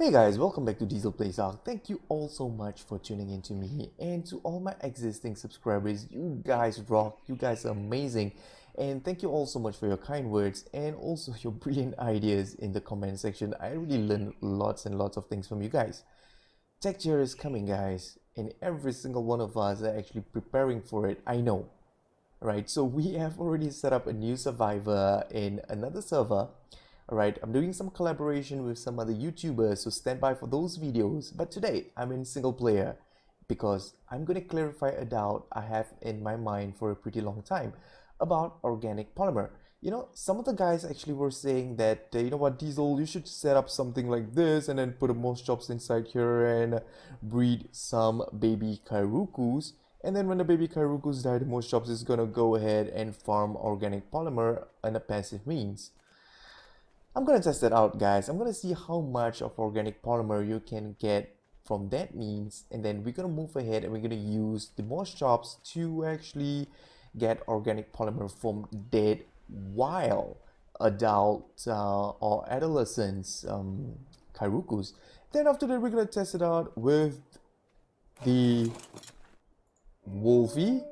Hey guys, welcome back to Diesel Plays Arc. Thank you all so much for tuning in to me, and to all my existing subscribers. You guys rock, you guys are amazing, and thank you all so much for your kind words and also your brilliant ideas in the comment section. I really learned lots and lots of things from you guys. Tech year is coming, guys, and every single one of us are actually preparing for it. I know, right? So we have already set up a new survivor in another server. Alright, I'm doing some collaboration with some other YouTubers, so stand by for those videos. But today, I'm in single player because I'm going to clarify a doubt I have in my mind for a pretty long time about organic polymer. You know, some of the guys actually were saying that, you know what, Diesel, you should set up something like this and then put a moschops inside here and breed some baby Kairukus. And then when the baby Kairukus die, the moschops is gonna go ahead and farm organic polymer in a passive means. I'm gonna test that out, guys. I'm gonna see how much of organic polymer you can get from that means, and then we're gonna move ahead and we're gonna use the moschops to actually get organic polymer from dead wild adult or adolescents Kairukus. Then after that, we're gonna test it out with the Wolfie.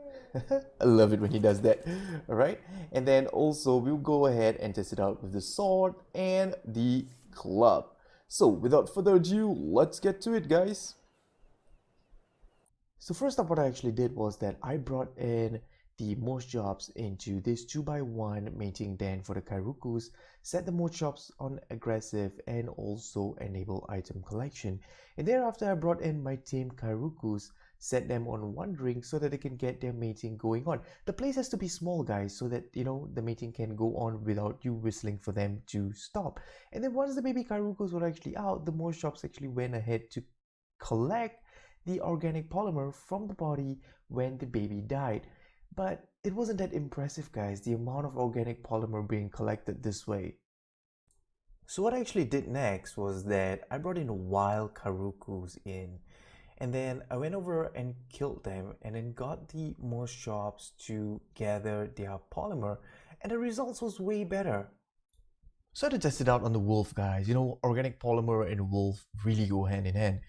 I love it when he does that. Alright, and then also we'll go ahead and test it out with the sword and the club. So without further ado, let's get to it, guys. So first up, what I actually did was that I brought in the moschops into this 2x1 mating den for the Kairukus, set the moschops on aggressive and also enable item collection. And thereafter I brought in my team Kairukus, set them on wandering so that they can get their mating going on. The place has to be small, guys, so that, you know, the mating can go on without you whistling for them to stop. And then once the baby Kairukus were actually out, the moschops actually went ahead to collect the organic polymer from the body when the baby died. But it wasn't that impressive, guys, the amount of organic polymer being collected this way. So what I actually did next was that I brought in wild Kairukus in, and then I went over and killed them and then got the moschops to gather their polymer, and the results was way better. So I had to test it out on the wolf, guys. You know, organic polymer and wolf really go hand in hand.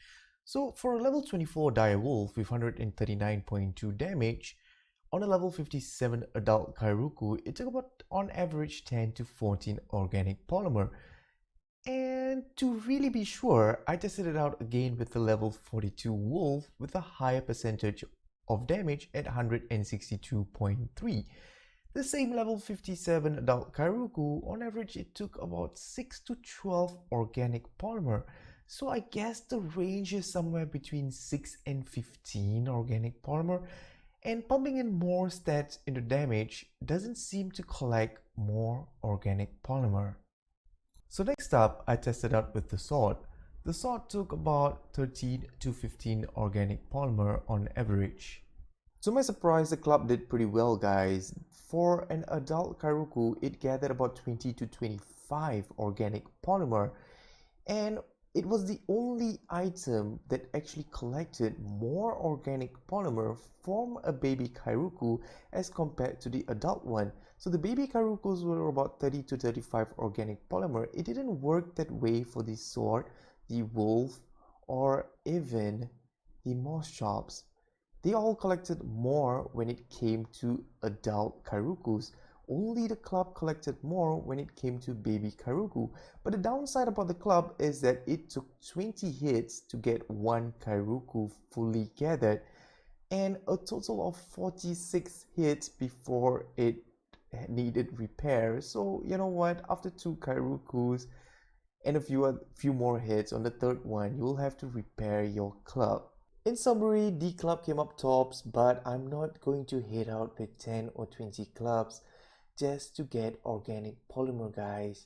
So for a level 24 dire wolf with 139.2 damage, on a level 57 adult Kairuku, it took about on average 10 to 14 organic polymer. And to really be sure, I tested it out again with the level 42 wolf with a higher percentage of damage at 162.3. The same level 57 adult Kairuku, on average it took about 6 to 12 organic polymer. So I guess the range is somewhere between 6 and 15 organic polymer. And pumping in more stats into damage doesn't seem to collect more organic polymer. So next up, I tested out with the sword. The sword took about 13 to 15 organic polymer on average. To my surprise, the club did pretty well, guys. For an adult Kairuku, it gathered about 20 to 25 organic polymer, and it was the only item that actually collected more organic polymer from a baby Kairuku as compared to the adult one. So the baby Kairukus were about 30 to 35 organic polymer. It didn't work that way for the sword, the wolf, or even the moschops. They all collected more when it came to adult Kairukus. Only the club collected more when it came to baby Kairuku. But the downside about the club is that it took 20 hits to get one Kairuku fully gathered, and a total of 46 hits before it needed repair. So you know what, after 2 Kairukus and a few more hits on the third one, you will have to repair your club. In summary, the club came up tops, but I'm not going to hit out with 10 or 20 clubs just to get organic polymer, guys.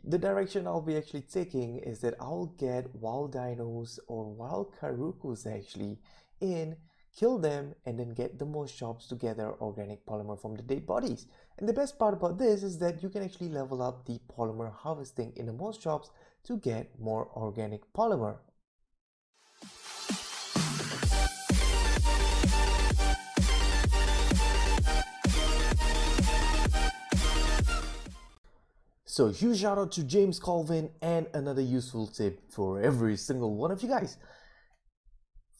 The direction I'll be actually taking is that I'll get wild dinos or wild Kairukus actually in, kill them, and then get the moschops to gather organic polymer from the dead bodies. And the best part about this is that you can actually level up the polymer harvesting in the moschops to get more organic polymer. So huge shout out to James Colvin, and another useful tip for every single one of you guys.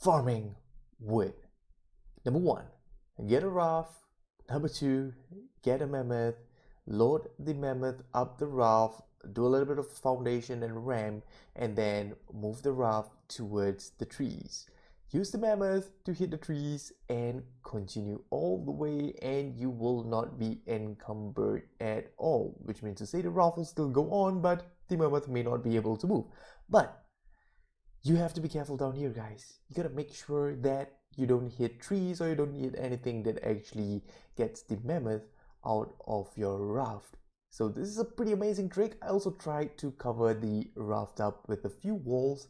Farming wood. Number 1, get a raft. Number 2, get a mammoth. Load the mammoth up the raft, do a little bit of foundation and ramp, and then move the raft towards the trees. Use the mammoth to hit the trees and continue all the way, and you will not be encumbered at all, which means to say the raft will still go on, but the mammoth may not be able to move. But you have to be careful down here, guys. You gotta make sure that you don't hit trees or you don't hit anything that actually gets the mammoth out of your raft. So this is a pretty amazing trick. I also tried to cover the raft up with a few walls,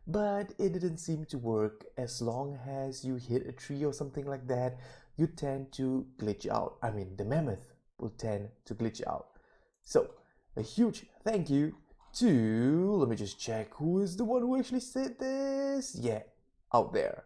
but it didn't seem to work. As long as you hit a tree or something like that, you tend to glitch out. I mean, the mammoth will tend to glitch out. So a huge thank you to, let me just check who is the one who actually said this. Yeah, out there.